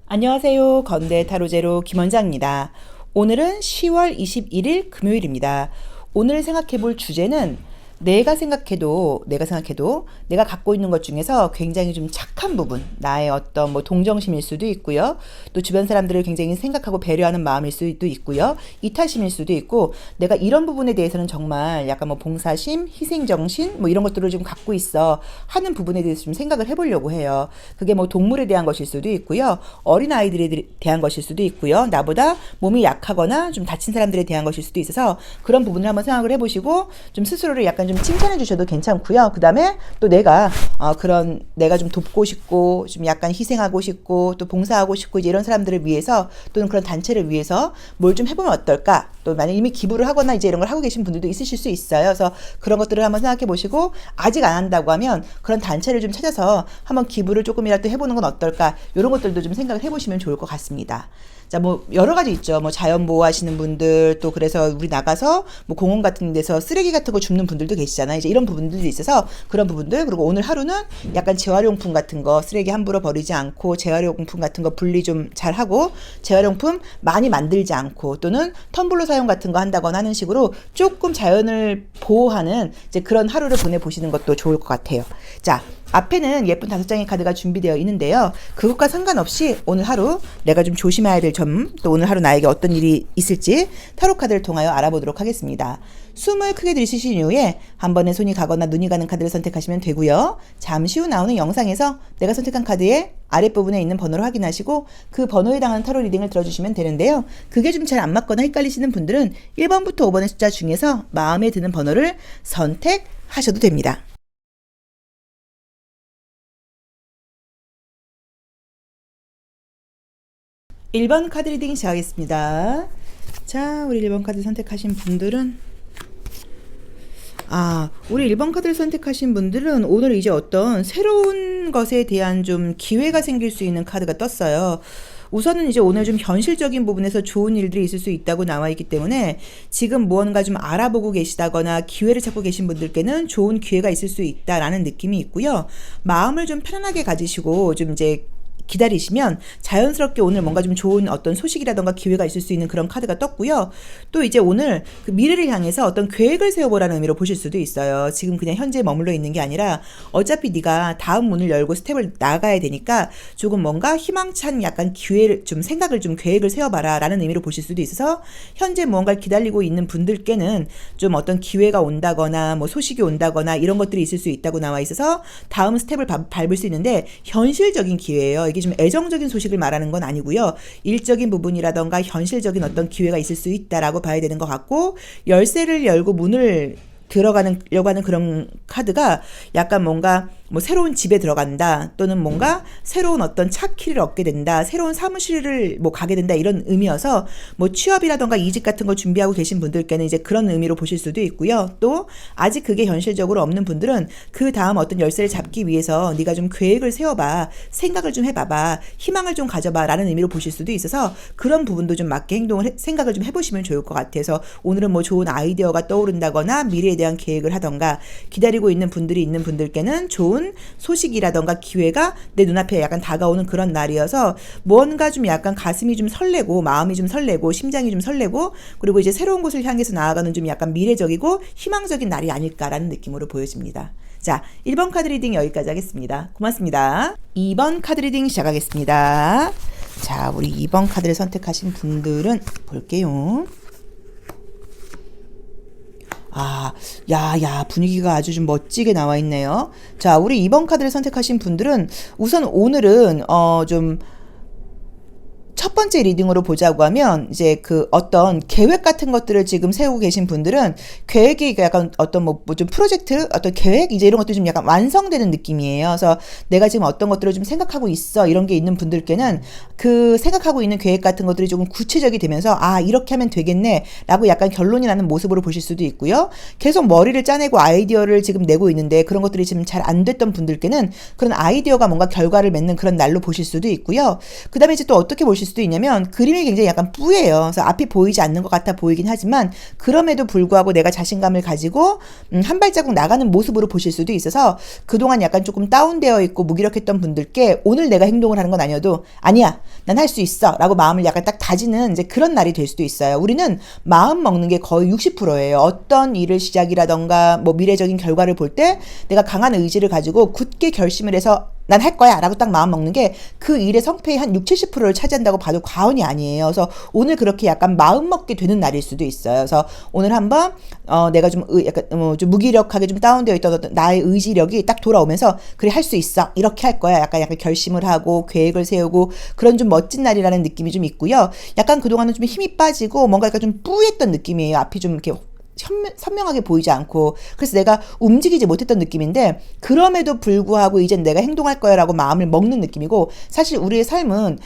안녕하세요. 건대 타로제로 김원장입니다. 오늘은 10월 21일 금요일입니다. 오늘 생각해 볼 주제는 내가 갖고 있는 것 중에서 굉장히 좀 착한 부분, 나의 어떤 뭐 동정심일 수도 있고요. 또 주변 사람들을 굉장히 생각하고 배려하는 마음일 수도 있고요. 이타심일 수도 있고, 내가 이런 부분에 대해서는 정말 약간 뭐 봉사심, 희생정신 뭐 이런 것들을 좀 갖고 있어 하는 부분에 대해서 좀 생각을 해보려고 해요. 그게 뭐 동물에 대한 것일 수도 있고요. 어린 아이들에 대한 것일 수도 있고요. 나보다 몸이 약하거나 좀 다친 사람들에 대한 것일 수도 있어서 그런 부분을 한번 생각을 해보시고 좀 스스로를 약간 좀 칭찬해 주셔도 괜찮고요. 그 다음에 또 내가 좀 돕고 싶고 좀 약간 희생하고 싶고 또 봉사하고 싶고 이제 이런 사람들을 위해서 또는 그런 단체를 위해서 뭘 좀 해보면 어떨까? 또 만약 이미 기부를 하거나 이제 이런 걸 하고 계신 분들도 있으실 수 있어요. 그래서 그런 것들을 한번 생각해 보시고, 아직 안 한다고 하면 그런 단체를 좀 찾아서 한번 기부를 조금이라도 해보는 건 어떨까? 이런 것들도 좀 생각을 해보시면 좋을 것 같습니다. 자, 뭐 여러 가지 있죠. 뭐 자연 보호하시는 분들, 또 그래서 우리 나가서 뭐 공원 같은 데서 쓰레기 같은 거 줍는 분들도 계시잖아요. 이제 이런 부분들이 있어서 그런 부분들, 그리고 오늘 하루는 약간 재활용품 같은 거 쓰레기 함부로 버리지 않고 재활용품 같은 거 분리 좀 잘 하고 재활용품 많이 만들지 않고 또는 텀블러 사용 같은 거 한다거나 하는 식으로 조금 자연을 보호하는 이제 그런 하루를 보내보시는 것도 좋을 것 같아요. 자, 앞에는 예쁜 5장의 카드가 준비되어 있는데요. 그것과 상관없이 오늘 하루 내가 좀 조심해야 될 점, 또 오늘 하루 나에게 어떤 일이 있을지 타로 카드를 통하여 알아보도록 하겠습니다. 숨을 크게 들이쉬신 이후에 한 번에 손이 가거나 눈이 가는 카드를 선택하시면 되고요. 잠시 후 나오는 영상에서 내가 선택한 카드의 아랫부분에 있는 번호를 확인하시고 그 번호에 해당하는 타로 리딩을 들어주시면 되는데요. 그게 좀 잘 안 맞거나 헷갈리시는 분들은 1번부터 5번의 숫자 중에서 마음에 드는 번호를 선택하셔도 됩니다. 1번 카드 리딩 시작하겠습니다. 자, 우리 1번 카드 선택하신 분들은 우리 1번 카드를 선택하신 분들은 오늘 이제 어떤 새로운 것에 대한 좀 기회가 생길 수 있는 카드가 떴어요. 우선은 이제 오늘 좀 현실적인 부분에서 좋은 일들이 있을 수 있다고 나와 있기 때문에 지금 무언가 좀 알아보고 계시다거나 기회를 찾고 계신 분들께는 좋은 기회가 있을 수 있다라는 느낌이 있고요. 마음을 좀 편안하게 가지시고 좀 이제 기다리시면 자연스럽게 오늘 뭔가 좀 좋은 어떤 소식이라던가 기회가 있을 수 있는 그런 카드가 떴고요. 또 이제 오늘 그 미래를 향해서 어떤 계획을 세워보라는 의미로 보실 수도 있어요. 지금 그냥 현재에 머물러 있는 게 아니라 어차피 네가 다음 문을 열고 스텝을 나가야 되니까 조금 뭔가 희망찬 약간 기회를 좀 생각을 좀 계획을 세워봐라 라는 의미로 보실 수도 있어서 현재 무언가를 기다리고 있는 분들께는 좀 어떤 기회가 온다거나 뭐 소식이 온다거나 이런 것들이 있을 수 있다고 나와 있어서 다음 스텝을 밟을 수 있는데 현실적인 기회예요. 이게 좀 애정적인 소식을 말하는 건 아니고요. 일적인 부분이라던가 현실적인 어떤 기회가 있을 수 있다라고 봐야 되는 것 같고, 열쇠를 열고 문을 들어가려고 하는 그런 카드가 약간 뭔가 뭐 새로운 집에 들어간다 또는 뭔가 새로운 어떤 차 키를 얻게 된다, 새로운 사무실을 뭐 가게 된다 이런 의미여서 뭐 취업이라던가 이직 같은 거 준비하고 계신 분들께는 이제 그런 의미로 보실 수도 있고요. 또 아직 그게 현실적으로 없는 분들은 그 다음 어떤 열쇠를 잡기 위해서 네가 좀 계획을 세워봐, 생각을 좀 해봐봐, 희망을 좀 가져봐 라는 의미로 보실 수도 있어서 그런 부분도 좀 맞게 생각을 좀 해보시면 좋을 것 같아서 오늘은 뭐 좋은 아이디어가 떠오른다거나 미래에 대한 계획을 하던가 기다리고 있는 분들이 있는 분들께는 좋은 소식이라던가 기회가 내 눈앞에 약간 다가오는 그런 날이어서 뭔가 좀 약간 가슴이 좀 설레고 마음이 좀 설레고 심장이 좀 설레고 그리고 이제 새로운 곳을 향해서 나아가는 좀 약간 미래적이고 희망적인 날이 아닐까라는 느낌으로 보여집니다. 자, 1번 카드 리딩 여기까지 하겠습니다. 고맙습니다. 2번 카드 리딩 시작하겠습니다. 자, 우리 2번 카드를 선택하신 분들은 볼게요. 분위기가 아주 좀 멋지게 나와 있네요. 자, 우리 2번 카드를 선택하신 분들은 우선 오늘은 좀 첫 번째 리딩으로 보자고 하면 이제 그 어떤 계획 같은 것들을 지금 세우고 계신 분들은 계획이 약간 어떤 뭐 좀 프로젝트 어떤 계획 이제 이런 것들이 좀 약간 완성되는 느낌이에요. 그래서 내가 지금 어떤 것들을 좀 생각하고 있어 이런 게 있는 분들께는 그 생각하고 있는 계획 같은 것들이 조금 구체적이 되면서 이렇게 하면 되겠네 라고 약간 결론이 나는 모습으로 보실 수도 있고요. 계속 머리를 짜내고 아이디어를 지금 내고 있는데 그런 것들이 지금 잘 안 됐던 분들께는 그런 아이디어가 뭔가 결과를 맺는 그런 날로 보실 수도 있고요. 그 다음에 이제 또 어떻게 보실 수도 수도 있냐면 그림이 굉장히 약간 뿌예요. 그래서 앞이 보이지 않는 것 같아 보이긴 하지만 그럼에도 불구하고 내가 자신감을 가지고 한 발자국 나가는 모습으로 보실 수도 있어서 그동안 약간 조금 다운되어 있고 무기력했던 분들께 오늘 내가 행동을 하는 건 아니어도 아니야 난 할 수 있어 라고 마음을 약간 딱 다지는 이제 그런 날이 될 수도 있어요. 우리는 마음 먹는 게 거의 60%예요. 어떤 일을 시작이라던가 뭐 미래적인 결과를 볼 때 내가 강한 의지를 가지고 굳게 결심을 해서 난 할 거야 라고 딱 마음 먹는 게 그 일의 성패의 한 60, 70%를 차지한다고 봐도 과언이 아니에요. 그래서 오늘 그렇게 약간 마음 먹게 되는 날일 수도 있어요. 그래서 오늘 한번 내가 좀 약간 좀 무기력하게 좀 다운되어 있던 어떤 나의 의지력이 딱 돌아오면서 그래 할 수 있어 이렇게 할 거야 약간 결심을 하고 계획을 세우고 그런 좀 멋진 날이라는 느낌이 좀 있고요. 약간 그동안은 좀 힘이 빠지고 뭔가 약간 좀 뿌였던 느낌이에요. 앞이 좀 이렇게 선명하게 보이지 않고 그래서 내가 움직이지 못했던 느낌인데 그럼에도 불구하고 이젠 내가 행동할 거야 라고 마음을 먹는 느낌이고 사실 우리의 삶은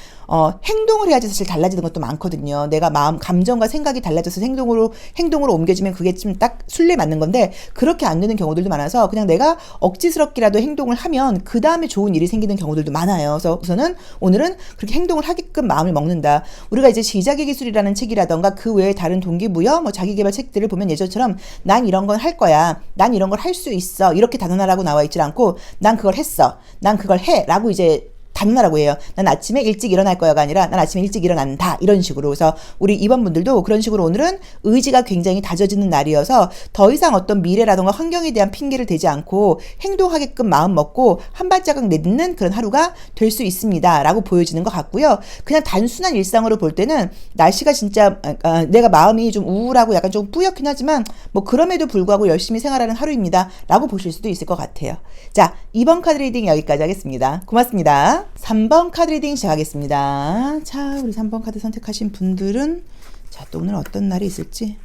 행동을 해야지 사실 달라지는 것도 많거든요. 내가 마음, 감정과 생각이 달라져서 행동으로 옮겨지면 그게 좀 딱 순리에 맞는 건데 그렇게 안 되는 경우들도 많아서 그냥 내가 억지스럽게라도 행동을 하면 그 다음에 좋은 일이 생기는 경우들도 많아요. 그래서 우선은 오늘은 그렇게 행동을 하게끔 마음을 먹는다. 우리가 이제 시작의 기술이라는 책이라던가 그 외에 다른 동기부여, 뭐 자기개발 책들을 보면 예전처럼 난 이런 건 할 거야. 난 이런 걸 할 수 있어. 이렇게 단언하라고 나와 있지 않고 난 그걸 했어. 난 그걸 해. 라고 이제 단언하라고 해요. 난 아침에 일찍 일어날 거야가 아니라 난 아침에 일찍 일어난다. 이런 식으로. 그래서 우리 이번 분들도 그런 식으로 오늘은 의지가 굉장히 다져지는 날이어서 더 이상 어떤 미래라던가 환경에 대한 핑계를 대지 않고 행동하게끔 마음 먹고 한 발자국 내딛는 그런 하루가 될 수 있습니다. 라고 보여지는 것 같고요. 그냥 단순한 일상으로 볼 때는 날씨가 진짜 내가 마음이 좀 우울하고 약간 좀 뿌옇긴 하지만 뭐 그럼에도 불구하고 열심히 생활하는 하루입니다. 라고 보실 수도 있을 것 같아요. 자, 2번 카드 리딩 여기까지 하겠습니다. 고맙습니다. 3번 카드 리딩 시작하겠습니다. 자, 우리 3번 카드 선택하신 분들은 자, 또 오늘 어떤 날이 있을지.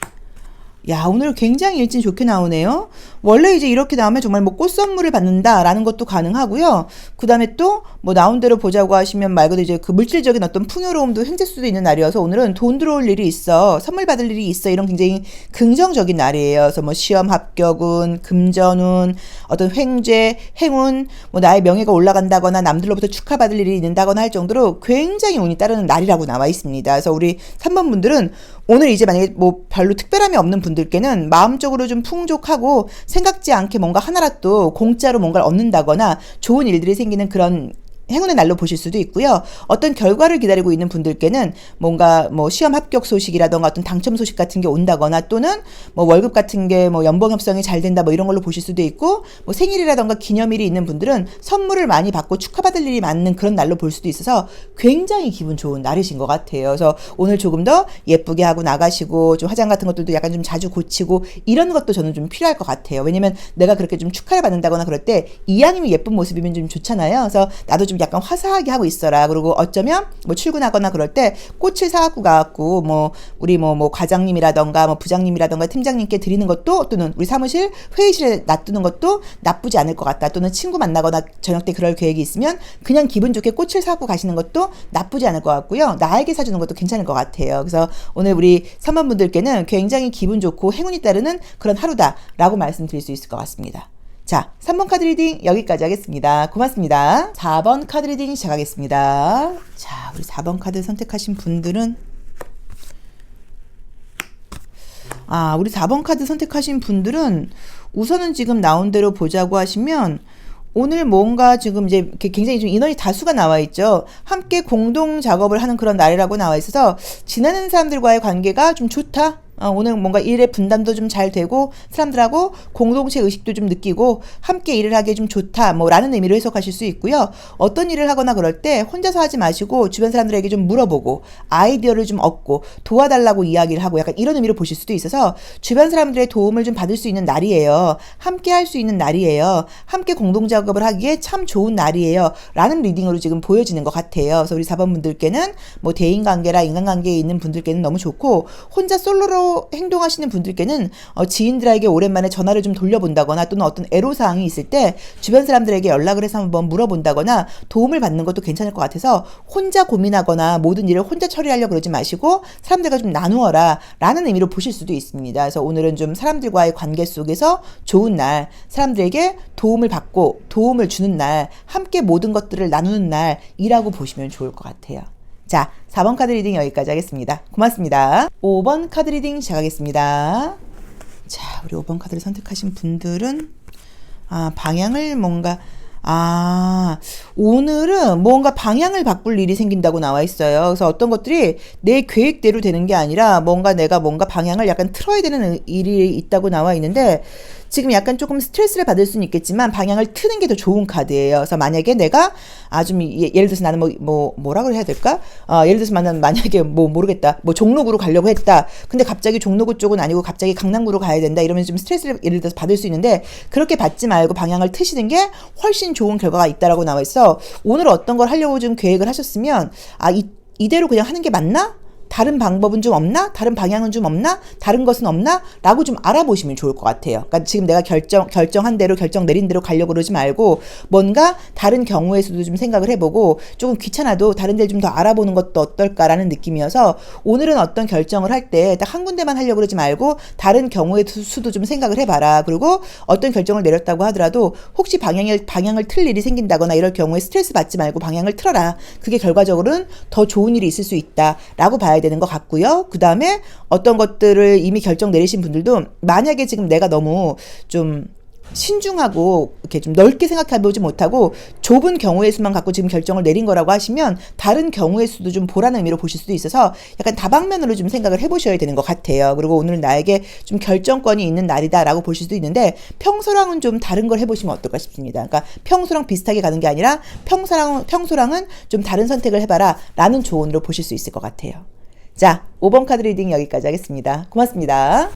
야, 오늘 굉장히 일진 좋게 나오네요. 원래 이제 이렇게 나오면 정말 뭐 꽃 선물을 받는다라는 것도 가능하고요. 그 다음에 또 뭐 나온 대로 보자고 하시면 말 그대로 이제 그 물질적인 어떤 풍요로움도 생길 수도 있는 날이어서 오늘은 돈 들어올 일이 있어. 선물 받을 일이 있어. 이런 굉장히 긍정적인 날이에요. 그래서 뭐 시험 합격운, 금전운, 어떤 횡재, 행운, 뭐 나의 명예가 올라간다거나 남들로부터 축하받을 일이 있는다거나 할 정도로 굉장히 운이 따르는 날이라고 나와 있습니다. 그래서 우리 3번 분들은 오늘 이제 만약에 뭐 별로 특별함이 없는 분들께는 마음적으로 좀 풍족하고 생각지 않게 뭔가 하나라도 공짜로 뭔가를 얻는다거나 좋은 일들이 생기는 그런 행운의 날로 보실 수도 있고요. 어떤 결과를 기다리고 있는 분들께는 뭔가 뭐 시험 합격 소식이라던가 어떤 당첨 소식 같은 게 온다거나 또는 뭐 월급 같은 게 뭐 연봉 협상이 잘 된다 뭐 이런 걸로 보실 수도 있고 뭐 생일이라던가 기념일이 있는 분들은 선물을 많이 받고 축하받을 일이 많은 그런 날로 볼 수도 있어서 굉장히 기분 좋은 날이신 것 같아요. 그래서 오늘 조금 더 예쁘게 하고 나가시고 좀 화장 같은 것들도 약간 좀 자주 고치고 이런 것도 저는 좀 필요할 것 같아요. 왜냐면 내가 그렇게 좀 축하를 받는다거나 그럴 때 이왕이면 예쁜 모습이면 좀 좋잖아요. 그래서 나도 좀 약간 화사하게 하고 있어라. 그리고 어쩌면 뭐 출근하거나 그럴 때 꽃을 사갖고 가갖고 뭐 우리 뭐 과장님이라던가 뭐 부장님이라던가 팀장님께 드리는 것도 또는 우리 사무실 회의실에 놔두는 것도 나쁘지 않을 것 같다. 또는 친구 만나거나 저녁 때 그럴 계획이 있으면 그냥 기분 좋게 꽃을 사갖고 가시는 것도 나쁘지 않을 것 같고요. 나에게 사주는 것도 괜찮을 것 같아요. 그래서 오늘 우리 3번 분들께는 굉장히 기분 좋고 행운이 따르는 그런 하루다라고 말씀드릴 수 있을 것 같습니다. 자, 3번 카드 리딩 여기까지 하겠습니다. 고맙습니다. 4번 카드 리딩 시작하겠습니다. 자, 우리 4번 카드 선택하신 분들은 우리 4번 카드 선택하신 분들은 우선은 지금 나온 대로 보자고 하시면 오늘 뭔가 지금 이제 굉장히 좀 인원이 다수가 나와 있죠. 함께 공동 작업을 하는 그런 날이라고 나와 있어서 지나는 사람들과의 관계가 좀 좋다. 오늘 뭔가 일의 분담도 좀 잘 되고 사람들하고 공동체 의식도 좀 느끼고 함께 일을 하기에 좀 좋다 뭐 라는 의미로 해석하실 수 있고요. 어떤 일을 하거나 그럴 때 혼자서 하지 마시고 주변 사람들에게 좀 물어보고 아이디어를 좀 얻고 도와달라고 이야기를 하고 약간 이런 의미로 보실 수도 있어서 주변 사람들의 도움을 좀 받을 수 있는 날이에요. 함께 할 수 있는 날이에요. 함께 공동 작업을 하기에 참 좋은 날이에요. 라는 리딩으로 지금 보여지는 것 같아요. 그래서 우리 4번 분들께는 뭐 대인관계라 인간관계에 있는 분들께는 너무 좋고 혼자 솔로로 행동하시는 분들께는 지인들에게 오랜만에 전화를 좀 돌려본다거나 또는 어떤 애로사항이 있을 때 주변 사람들에게 연락을 해서 한번 물어본다거나 도움을 받는 것도 괜찮을 것 같아서 혼자 고민하거나 모든 일을 혼자 처리하려고 그러지 마시고 사람들과 좀 나누어라 라는 의미로 보실 수도 있습니다. 그래서 오늘은 좀 사람들과의 관계 속에서 좋은 날, 사람들에게 도움을 받고 도움을 주는 날, 함께 모든 것들을 나누는 날이라고 보시면 좋을 것 같아요. 자, 4번 카드 리딩 여기까지 하겠습니다. 고맙습니다. 5번 카드 리딩 시작하겠습니다. 자, 우리 5번 카드를 선택하신 분들은 방향을 뭔가 오늘은 뭔가 방향을 바꿀 일이 생긴다고 나와 있어요. 그래서 어떤 것들이 내 계획대로 되는 게 아니라 내가 뭔가 방향을 약간 틀어야 되는 일이 있다고 나와 있는데 지금 약간 조금 스트레스를 받을 수는 있겠지만 방향을 트는 게 더 좋은 카드예요. 그래서 만약에 내가 예를 들어서 나는 뭐라고 해야 될까? 예를 들어서 만약에 모르겠다. 종로구로 가려고 했다. 근데 갑자기 종로구 쪽은 아니고 갑자기 강남구로 가야 된다. 이러면 좀 스트레스를 예를 들어서 받을 수 있는데 그렇게 받지 말고 방향을 트시는 게 훨씬 좋은 결과가 있다라고 나와 있어. 오늘 어떤 걸 하려고 좀 계획을 하셨으면 이대로 그냥 하는 게 맞나? 다른 방법은 좀 없나? 다른 방향은 좀 없나? 다른 것은 없나? 라고 좀 알아보시면 좋을 것 같아요. 그러니까 지금 내가 결정한 대로 결정 내린 대로 가려고 그러지 말고 뭔가 다른 경우의 수도 좀 생각을 해보고 조금 귀찮아도 다른 데를 좀 더 알아보는 것도 어떨까라는 느낌이어서 오늘은 어떤 결정을 할 때 딱 한 군데만 하려고 그러지 말고 다른 경우의 수도 좀 생각을 해봐라. 그리고 어떤 결정을 내렸다고 하더라도 혹시 방향을 틀 일이 생긴다거나 이럴 경우에 스트레스 받지 말고 방향을 틀어라. 그게 결과적으로는 더 좋은 일이 있을 수 있다라고 봐야 되는 것 같고요. 그 다음에 어떤 것들을 이미 결정 내리신 분들도 만약에 지금 내가 너무 좀 신중하고 이렇게 좀 넓게 생각해보지 못하고 좁은 경우의 수만 갖고 지금 결정을 내린 거라고 하시면 다른 경우의 수도 좀 보라는 의미로 보실 수도 있어서 약간 다방면으로 좀 생각을 해보셔야 되는 것 같아요. 그리고 오늘은 나에게 좀 결정권이 있는 날이다라고 보실 수도 있는데 평소랑은 좀 다른 걸 해보시면 어떨까 싶습니다. 그러니까 평소랑 비슷하게 가는 게 아니라 평소랑은 좀 다른 선택을 해봐라 라는 조언으로 보실 수 있을 것 같아요. 자, 5번 카드 리딩 여기까지 하겠습니다. 고맙습니다.